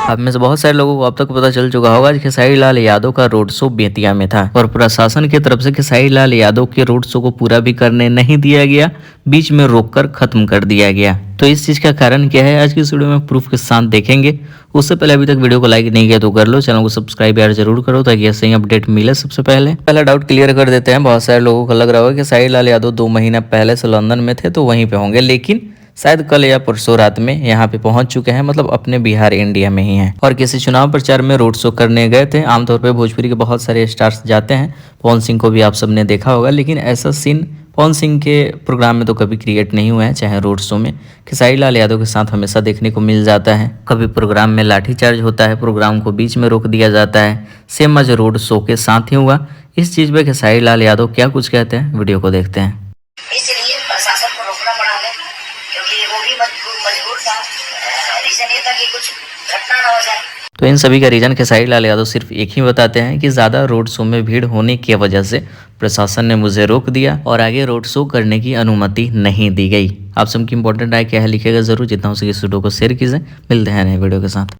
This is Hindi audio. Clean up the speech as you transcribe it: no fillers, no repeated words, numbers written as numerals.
आप में से बहुत सारे लोगों को अब तक पता चल चुका होगा कि खेसारी लाल यादव का रोड शो बेतिया में था और प्रशासन की तरफ से खेसारी लाल यादव के रोड शो को पूरा भी करने नहीं दिया गया, बीच में रोककर खत्म कर दिया गया। तो इस चीज का कारण क्या है आज की इस वीडियो में प्रूफ के साथ देखेंगे। उससे पहले अभी तक वीडियो को लाइक नहीं किया तो कर लो, चैनल को सब्सक्राइब यार जरूर करो ताकि ऐसे ही अपडेट मिले सबसे पहले। पहला डाउट क्लियर कर देते हैं। बहुत सारे लोगों को लग रहा होगा कि खेसारी लाल यादव 2 महीना पहले से लंदन में थे तो वहीं पे होंगे, लेकिन शायद कल या परसों रात में यहाँ पे पहुंच चुके हैं, मतलब अपने बिहार इंडिया में ही हैं और किसी चुनाव प्रचार में रोड शो करने गए थे। आमतौर पे भोजपुरी के बहुत सारे स्टार्स जाते हैं, पवन सिंह को भी आप सबने देखा होगा, लेकिन ऐसा सीन पवन सिंह के प्रोग्राम में तो कभी क्रिएट नहीं हुआ है, चाहे रोड शो में। खेसारी लाल यादव के साथ हमेशा देखने को मिल जाता है। कभी प्रोग्राम में लाठीचार्ज होता है, प्रोग्राम को बीच में रोक दिया जाता है, सेम आज रोड शो के साथ ही हुआ। इस चीज़ पे खेसारी लाल यादव क्या कुछ कहते हैं, वीडियो को देखते हैं। इसलिए प्रशासन को रोकना पड़ा हमें, क्योंकि वो भी मजबूर था। रीजन ये था कि कुछ घटना ना हो जाए। तो इन सभी का रीजन खेसारी लाल यादव सिर्फ एक ही बताते हैं कि ज़्यादा रोड शो में भीड़ होने की वजह से प्रशासन ने मुझे रोक दिया और आगे रोड शो करने की अनुमति नहीं दी गई। आप सबकी इंपॉर्टेंट राय क्या है लिखेगा जरूर, जितना हो सके इस वीडियो को शेयर कीजिए। मिलते हैं नए वीडियो के साथ।